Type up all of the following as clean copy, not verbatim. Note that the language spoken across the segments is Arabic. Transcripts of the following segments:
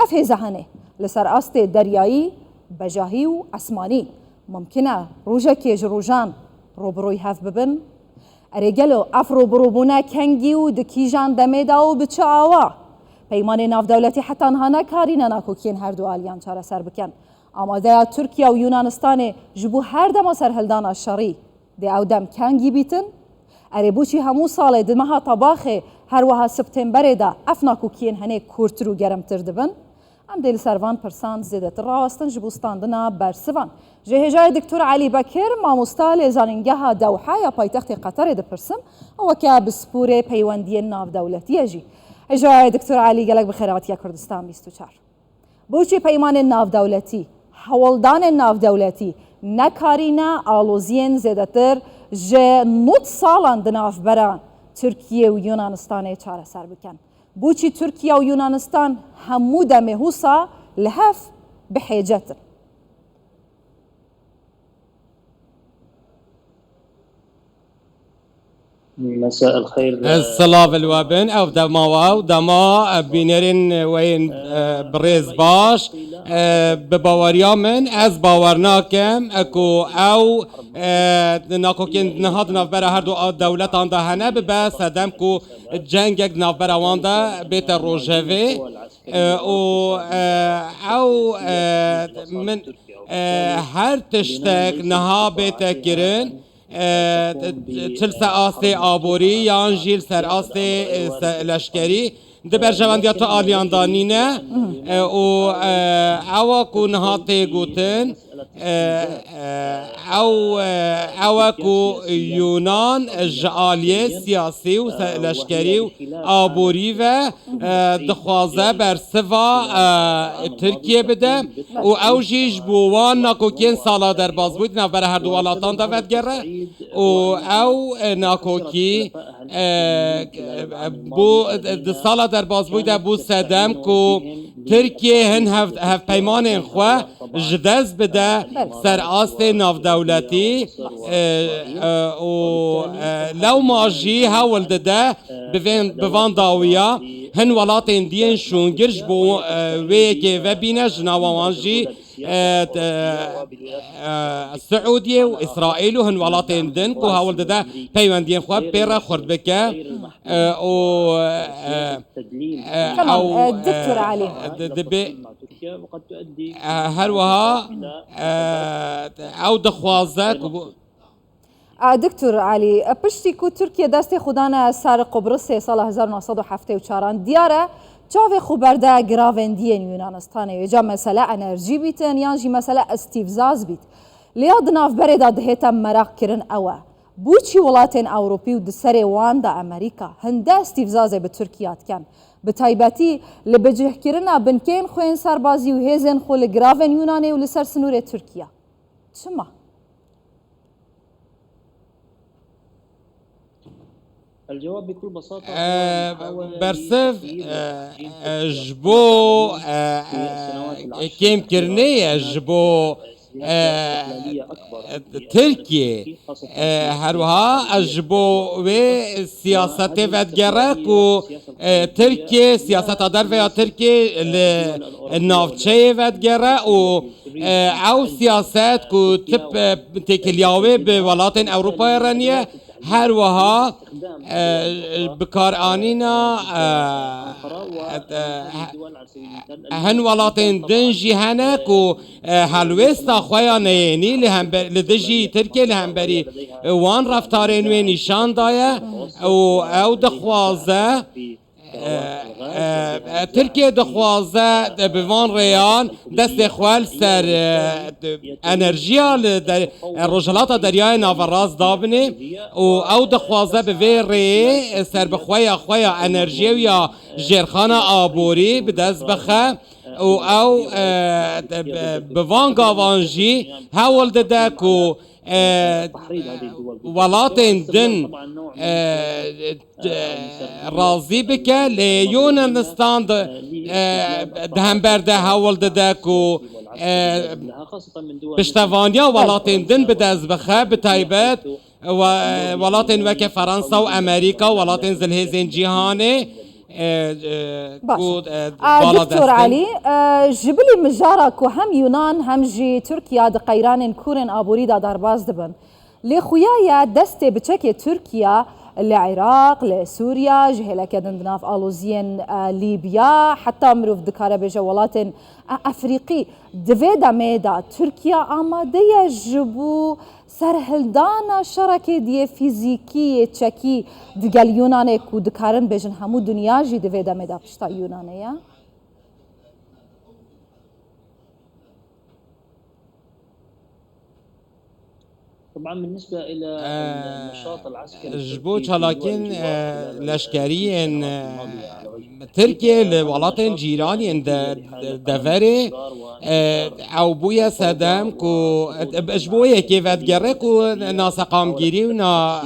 افهزه هنه لسر است دریایی بجاهی و اسمانی ممکنه روژه کیج روژان روبروی هف ببن ارگلو افرو بروبونه کنگی و دکیجان دمیدا و بچه آوا پیمان ناف دولتی حتی انها کاری نناکوکین هر دو آلیان چاره سر بکن آماده ترکیه و یونانستان جبو هر دم سر هلدان الشری دی او دم کنگی بیتن اری بوچی همو سال دمها طباخه هر وها سپتامبر دا افناکوکین هنه کورتر و گرمتر دبن ام دل سروان پرسان زیدت راستن جبوستاندنا برسوان جهجای دکتور علی بکر ماموستا لزانینگه دوحه یا پایتخت قطر دپرسم و که بسپور پیوندی ناف دولتی جی جهجای دکتور علی گلک بخیراتی کردستان 24 بوچی پیمان ناف دولتی حولدان ناف دولتی نکارینا آلوزین زیدتر جه نوت سالان دناف بران ترکیه و یونانستان چاره سر بکن بوچی ترکیه و یونانستان همو دمه حوصا لهف بحیجتر مساء الخير الصلاة الوابن أو دماوا ودما بينرين وين بريز باش بباوريا من از باورناكم اكو او ناكو كن نهضنا برا هردو دولت عند هنا ببس هدم كو جنگك ناف برا واندا بيت الروجافي او من هر تشتك نها بيت كرن چل ساعتی آبوری یا جیل سر آستی لشکری دبر جواندیات آلیاندانینه و اوا کن هاتی گوتن او کو یونان جالیه سیاسی و لشکری و آبوری و دخوازه بر سوا ترکیه بده و او جیش بوان ناکوکین سالا در باز بود نفر هر دو والاتان دفت گره و او ناکوکی بو سالا در باز بود بو سدم کو ترکیه هن هف پیمان خواه جدز بده سر آست ناف دولتی و لو ماجی هاول ده بوان داویا هن ولاتین دین شونگرش بو ویگه و بینه جناوانجی السعودية وإسرائيل وهن ولاتين دن كو هاول ده بيواندين خواب بيرا خرد بكا أو دكتور علي وقد تؤدي هروها أو دخوازك دکتور علی پشتی کو ترکیه دست خودانه سر قبرس سال 1974 دیاره چاوی خوبرده گراوندین یونانستانه یجا مسئله انرژی بیتن یا جی مسئله استیفزاز بیت لیاد ناف برده دهیتا مراق کرن اوه بوچی ولاتین اوروپی و دسر وان دا امریکا هنده استیفزازه به ترکیات کن بتایبتی لبجه کرنا بنکین خوین سربازی و هیزن خو لگراون یونانه و لسر سنور ترکیه چما؟ الجواب بكل بساطة برسف جبو كيم كرنية جبو تركيا هروها جبو و سياسات ودگرك و تركيا سياسات در و تركيا النافچه ودگره و او سياسات كو تب تكلياوي بولاتن اوروبا رانيه هر وها بکار آنینا هن ولاتین دنجی هنک و هلوستا خویا نیانی لدجی ترکیه لهمبری وان رفتارین و نشان دایه و او دخوازه ترکیه دخوازه بوان ریان دست خوال سر انرژیا رجلات دریای ناوراز دابنه و او دخوازه به وی ری سر بخویا انرژیا یا جرخانه آبوری به دست بخه و او بوان گاوانجی هول ده کو ولاتین دن راضی بکه لیونانستان دهم برده هول ده کو پشتوانیا ولاتین دن به دست بخه به تایبت ولاتین وکه فرانسا و امریکا ولاتین زلهزین جهانه دكتور علي جبلي مجارك وهم يونان هم جي تركيا دقيران كورن أبوريدا دارباز دبن لخويايا دستي بتشكي تركيا لعراق لسوريا جهلا كدن دناف آلوزين ليبيا حتى مروف دكارة بجوالات أفريقي دفيدا ميدا تركيا آمادية جبو سرهلدانا شركة دي فيزيكية تشكي دقال يونانيك ودكارن بجن همو دنيا جي دفيدا ميدا بشتا يونانيا طبعا بالنسبة إلى النشاط العسكري جبوش لكن لشكريين تركيا الولايات جيراني دفري او بويا سدام كو بجبويا كيف اتجرى كو ناس قامگيري ونا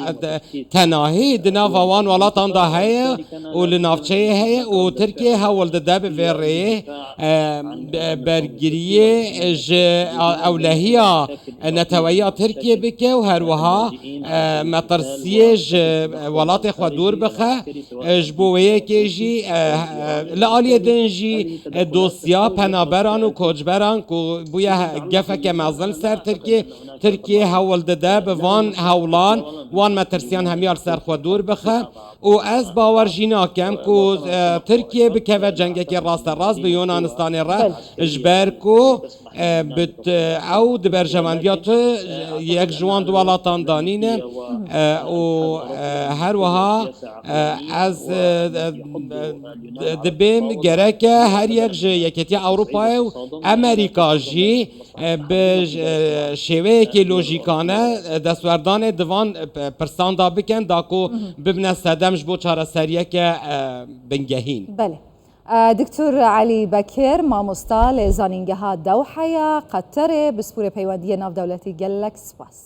تناهي دنا فوان ولايات هي ولنافچه هي وتركيا هول دب فيري برگريه ج اولهيا نتويا تركيا بك وهروها مطرسيج ولايات خو دور بخه جبويا كيجي لآلية دنجي دوسيا پنابران و کوچبران کو بویا گفک مازن سر ترکیه هول دده به وان هولان وان مترسیان همیار سر خود دور بخه و از باور جینا کم کو ترکیه بکوه جنگه که راست راست به یونانستان را اجبر کو بت او دبرجماندیات یک جوان دوالاتان دانینه و هر وها از دبیم گرکه هر یک یکیتی اروپای و امریکا جی به شیوه که لوژیکانه دستوردان دوان پرساندا بکن داکو ببنه سدمش بو چاره سریه که بنگهین. بله. دكتور علي بكر مامۆستا لە زانینگەها دەوحەیە قەتەرێ بسپورە پەیوەندیە ناو دەوڵەتی گەلەک سپاس.